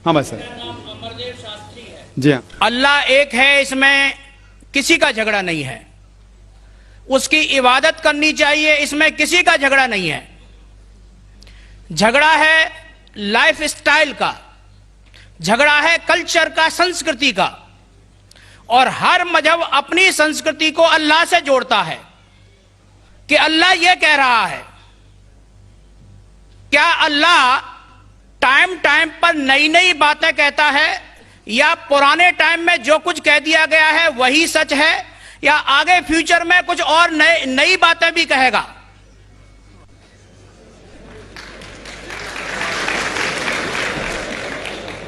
ہاں بھائی صاحب. جی ہاں. اللہ ایک ہے، اس میں کسی کا جھگڑا نہیں ہے. اس کی عبادت کرنی چاہیے، اس میں کسی کا جھگڑا نہیں ہے. جھگڑا ہے لائف سٹائل کا، جھگڑا ہے کلچر کا، سنسکرتی کا. اور ہر مذہب اپنی سنسکرتی کو اللہ سے جوڑتا ہے کہ اللہ یہ کہہ رہا ہے. کیا اللہ ٹائم ٹائم پر نئی نئی باتیں کہتا ہے، یا پرانے ٹائم میں جو کچھ کہہ دیا گیا ہے وہی سچ ہے، یا آگے فیوچر میں کچھ اور نئی باتیں بھی کہے گا؟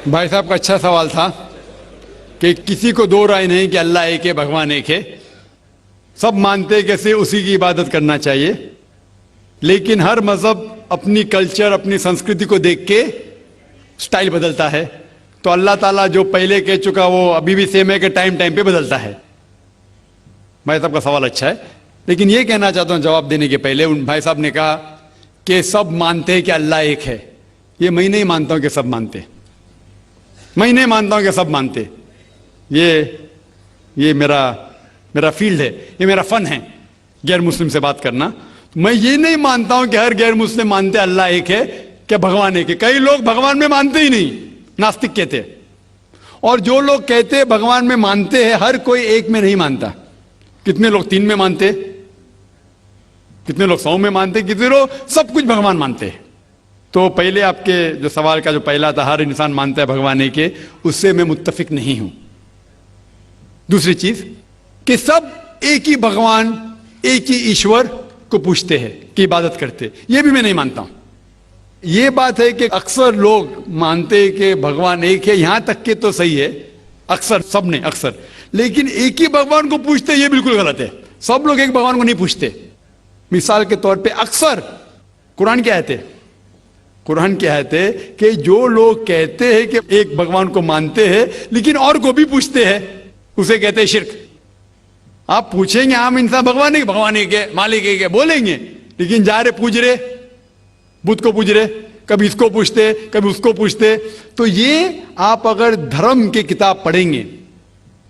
بھائی صاحب کا اچھا سوال تھا کہ کسی کو دو رائے نہیں کہ اللہ ایک ہے، بھگوان ایک ہے. سب مانتے کیسے اسی کی عبادت کرنا چاہیے، لیکن ہر مذہب اپنی کلچر، اپنی سنسکرتی کو دیکھ کے سٹائل بدلتا ہے. تو اللہ تعالیٰ جو پہلے کہہ چکا وہ ابھی بھی سیم ہے کہ ٹائم ٹائم پہ بدلتا ہے. بھائی صاحب کا سوال اچھا ہے، لیکن یہ کہنا چاہتا ہوں جواب دینے کے پہلے، ان بھائی صاحب نے کہا کہ سب مانتے ہیں کہ اللہ ایک ہے. یہ میں نہیں مانتا ہوں کہ سب مانتے، میں نہیں مانتا ہوں کہ سب مانتے. یہ میرا فیلڈ ہے، یہ میرا فن ہے غیر مسلم سے بات کرنا. میں یہ نہیں مانتا ہوں کہ ہر غیر مسلم مانتے اللہ ایک ہے، کہ بھگوان ایک ہے. کئی لوگ بھگوان میں مانتے ہی نہیں، ناستک کہتے. اور جو لوگ کہتے بھگوان میں مانتے ہیں، ہر کوئی ایک میں نہیں مانتا. کتنے لوگ 3 میں مانتے، کتنے لوگ 100 میں مانتے، کتنے لوگ سب کچھ بھگوان مانتے. تو پہلے آپ کے جو سوال کا جو پہلا تھا، ہر انسان مانتا ہے بھگوان ایک ہے، اس سے میں متفق نہیں ہوں. دوسری چیز کہ سب ایک ہی بھگوان، ایک ہی ایشور کو پوچھتے ہیں کہ عبادت کرتے، یہ بھی میں نہیں مانتا ہوں. یہ بات ہے کہ اکثر لوگ مانتے کہ بھگوان ایک ہے، یہاں تک کہ تو صحیح ہے، اکثر، سب نے اکثر، لیکن ایک ہی بھگوان کو پوچھتے یہ بالکل غلط ہے. سب لوگ ایک بھگوان کو نہیں پوچھتے. مثال کے طور پہ اکثر قرآن کیا ہے، قرآن کیا ہے کہ جو لوگ کہتے ہیں کہ ایک بھگوان کو مانتے ہیں لیکن اور کو بھی پوچھتے ہیں، اسے کہتے ہیں شرک. آپ پوچھیں گے عام انسان بھگوان ایک، بھگوان ایک ہے، مالک ایک ہے بولیں گے، لیکن جا رہے پوچھ رہے، بدھ کو پوچھ رہے، کبھی اس کو پوچھتے کبھی اس کو پوچھتے. تو یہ آپ اگر دھرم کی کتاب پڑھیں گے،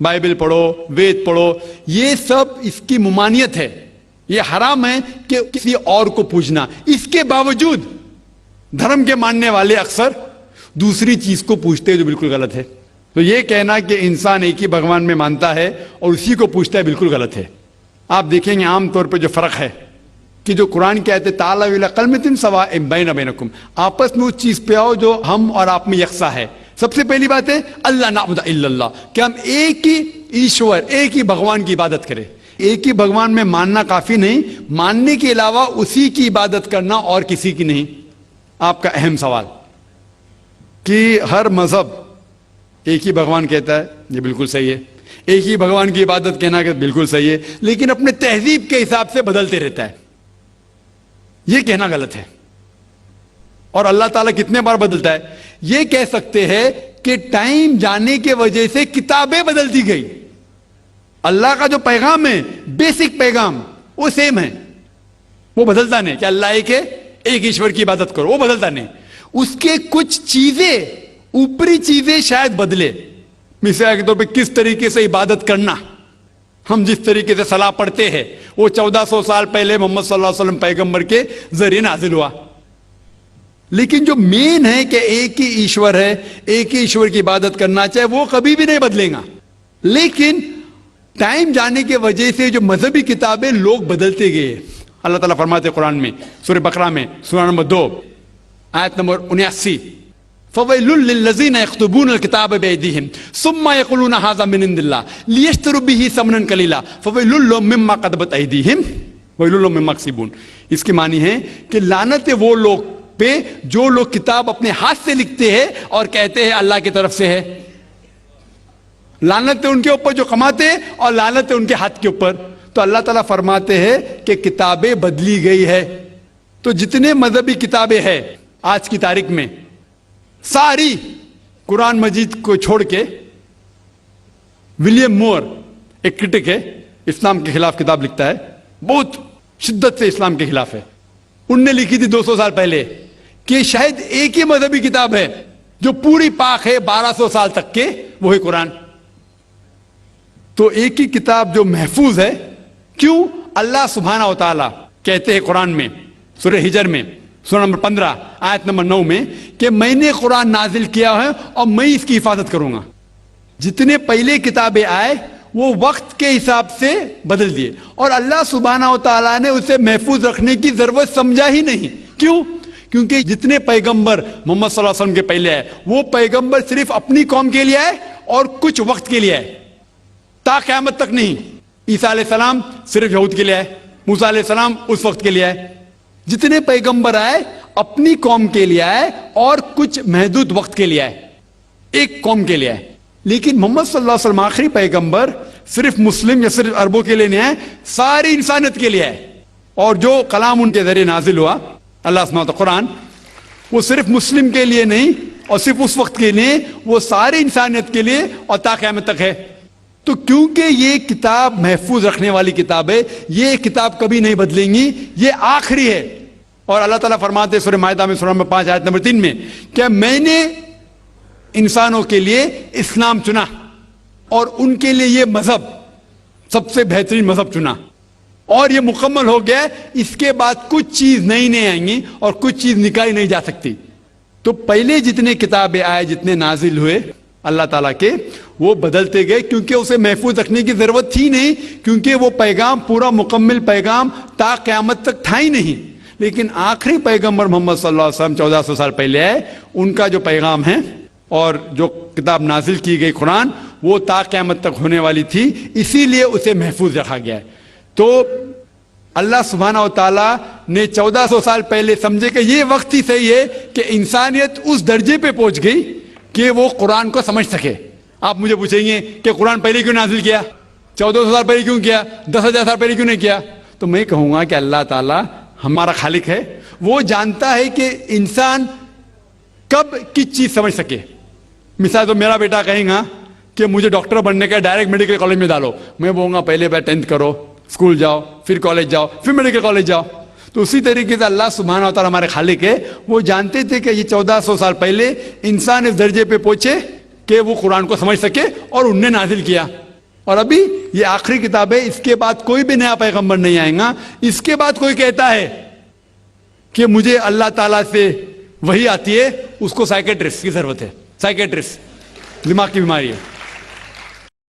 بائبل پڑھو، وید پڑھو، یہ سب اس کی ممانعت ہے. یہ حرام ہے کہ کسی اور کو پوچھنا. اس کے باوجود دھرم کے ماننے والے اکثر دوسری چیز کو پوچھتے ہیں جو بالکل غلط ہے. تو یہ کہنا کہ انسان ایک ہی بھگوان میں مانتا ہے اور اسی کو پوچھتا ہے بالکل غلط ہے. آپ دیکھیں گے عام طور پہ جو فرق ہے کہ جو قرآن کہتے ہیں تعالیٰ الی کلمۃ سواء بین بینکم، آپس میں اس چیز پہ آؤ جو ہم اور آپ میں یکساں ہے. سب سے پہلی بات ہے اللہ نعبد الا اللہ، کہ ہم ایک ہی ایشور، ایک ہی بھگوان کی عبادت کریں. ایک ہی بھگوان میں ماننا کافی نہیں، ماننے کے علاوہ اسی کی عبادت کرنا اور کسی کی نہیں. آپ کا اہم سوال کہ ہر مذہب ایک ہی بھگوان کہتا ہے، یہ بالکل صحیح ہے. ایک ہی بھگوان کی عبادت کہنا کہ بالکل صحیح ہے، لیکن اپنے تہذیب کے حساب سے بدلتے رہتا ہے، یہ کہنا غلط ہے. اور اللہ تعالیٰ کتنے بار بدلتا ہے؟ یہ کہہ سکتے ہیں کہ ٹائم جانے کی وجہ سے کتابیں بدلتی گئی. اللہ کا جو پیغام ہے، بیسک پیغام، وہ سیم ہے، وہ بدلتا نہیں کہ اللہ ایک ہے، ایک ایشور کی عبادت کرو، وہ بدلتا نہیں. اس کے کچھ چیزیں، اوپری چیزیں شاید بدلے. مثال کے طور پہ کس طریقے سے عبادت کرنا، ہم جس طریقے سے صلاح پڑھتے ہیں وہ 1400 سال پہلے محمد صلی اللہ علیہ وسلم پیغمبر کے ذریعے نازل ہوا. لیکن جو مین ہے کہ ایک ہی ایشور ہے، ایک ہی ایشور کی عبادت کرنا چاہے، وہ کبھی بھی نہیں بدلے گا. لیکن ٹائم جانے کی وجہ سے جو مذہبی کتابیں لوگ بدلتے گئے. اللہ تعالیٰ فرماتے قرآن میں سورہ بقرہ میں سورہ نمبر 2 آیت نمبر 79، فَوَيْلٌ لِّلَّذِينَ يَكْتُبُونَ الْكِتَابَ بِأَيْدِيهِمْ ثُمَّ يَقُولُونَ هَٰذَا مِنْ عِندِ اللَّهِ لِيَشْتَرُوا بِهِ ثَمَنًا قَلِيلًا فَوَيْلٌ لَّهُم مِّمَّا كَتَبَتْ أَيْدِيهِمْ وَوَيْلٌ لَّهُم مِّمَّا يَكْسِبُونَ. اس کی معنی ہے کہ لعنت ہے وہ لوگ پہ جو لوگ کتاب اپنے ہاتھ سے لکھتے ہیں اور کہتے ہیں اللہ کی طرف سے ہے. لعنت ہے ان کے اوپر جو کماتے ہیں اور لعنت ہے ان کے ہاتھ کے اوپر. تو اللہ تعالیٰ فرماتے ہیں کہ کتابیں بدلی گئی ہے. تو جتنے مذہبی کتابیں ہیں آج کی تاریخ میں، ساری قرآن مجید کو چھوڑ کے، ولیم مور ایک کرٹک ہے، اسلام کے خلاف کتاب لکھتا ہے، بہت شدت سے اسلام کے خلاف ہے. ان نے لکھی تھی 200 سال پہلے کہ شاید ایک ہی مذہبی کتاب ہے جو پوری پاک ہے 1200 سال تک کے، وہ ہے قرآن. تو ایک ہی کتاب جو محفوظ ہے. کیوں؟ اللہ سبحانہ و تعالی کہتے ہیں قرآن میں سورہ ہجر میں سورہ نمبر 15 آیت نمبر 9 میں کہ میں نے قرآن نازل کیا ہے اور میں اس کی حفاظت کروں گا. جتنے پہلے کتابیں آئے وہ وقت کے حساب سے بدل دیے، اور اللہ سبحانہ و تعالیٰ نے اسے محفوظ رکھنے کی ضرورت سمجھا ہی نہیں. کیوں؟ کیونکہ جتنے پیغمبر محمد صلی اللہ علیہ وسلم کے پہلے آئے وہ پیغمبر صرف اپنی قوم کے لیے آئے اور کچھ وقت کے لیے آئے، تا قیامت تک نہیں. عیسیٰ علیہ السلام صرف یہود کے لیے آئے، موسیٰ علیہ السلام اس وقت کے لیے آئے. جتنے پیغمبر آئے اپنی قوم کے لیے آئے اور کچھ محدود وقت کے لیے آئے، ایک قوم کے لیے آئے. لیکن محمد صلی اللہ علیہ وسلم آخری پیغمبر صرف مسلم یا صرف عربوں کے لیے نہیں آئے، ساری انسانیت کے لیے آئے. اور جو کلام ان کے ذریعے نازل ہوا اللہ سبحانہ و تعالیٰ قرآن، وہ صرف مسلم کے لیے نہیں اور صرف اس وقت کے لیے، وہ ساری انسانیت کے لیے اور تا قیامت تک ہے. تو کیونکہ یہ کتاب محفوظ رکھنے والی کتاب ہے، یہ کتاب کبھی نہیں بدلیں گی، یہ آخری ہے. اور اللہ تعالیٰ فرماتے سورہ مائدہ میں سورہ نمبر 5 آیت نمبر 3 میں کہ میں نے انسانوں کے لیے اسلام چنا اور ان کے لیے یہ مذہب سب سے بہترین مذہب چنا، اور یہ مکمل ہو گیا. اس کے بعد کچھ چیز نئی نہیں آئیں گی اور کچھ چیز نکالی نہیں جا سکتی. تو پہلے جتنے کتابیں آئے، جتنے نازل ہوئے اللہ تعالیٰ کے، وہ بدلتے گئے کیونکہ اسے محفوظ رکھنے کی ضرورت تھی نہیں، کیونکہ وہ پیغام پورا مکمل پیغام تا قیامت تک تھا ہی نہیں. لیکن آخری پیغمبر محمد صلی اللہ علیہ وسلم 1400 سال پہلے آئے، ان کا جو پیغام ہے اور جو کتاب نازل کی گئی قرآن، وہ تا قیامت تک ہونے والی تھی، اسی لیے اسے محفوظ رکھا گیا ہے. تو اللہ سبحانہ و تعالیٰ نے 1400 سال پہلے سمجھے کہ یہ وقت ہی صحیح ہے کہ انسانیت اس درجے پہ پہنچ گئی کہ وہ قرآن کو سمجھ سکے. آپ مجھے پوچھیں گے کہ قرآن پہلے کیوں نازل کیا، 1400 سال پہلے کیوں کیا، 10,000 سال پہلے کیوں نہیں کیا؟ تو میں کہوں گا کہ اللہ تعالیٰ ہمارا خالق ہے، وہ جانتا ہے کہ انسان کب کس چیز سمجھ سکے. مثال تو میرا بیٹا کہیں گا کہ مجھے ڈاکٹر بننے کا ڈائریکٹ میڈیکل کالج میں ڈالو، میں بولوں گا پہلے 10th کرو، اسکول جاؤ، پھر کالج جاؤ، پھر میڈیکل کالج جاؤ. تو اسی طریقے سے اللہ سبحانہ و تعالیٰ ہمارے خالق ہے، وہ جانتے تھے کہ یہ 1400 سال پہلے انسان اس درجے پہ پہنچے کہ وہ قرآن کو سمجھ سکے، اور انہوں نے نازل کیا. اور ابھی یہ آخری کتاب ہے، اس کے بعد کوئی بھی نیا پیغمبر نہیں آئے گا. اس کے بعد کوئی کہتا ہے کہ مجھے اللہ تعالیٰ سے وحی آتی ہے، اس کو سائیکیٹرسٹ کی ضرورت ہے. سائیکیٹرسٹ دماغ کی بیماری ہے.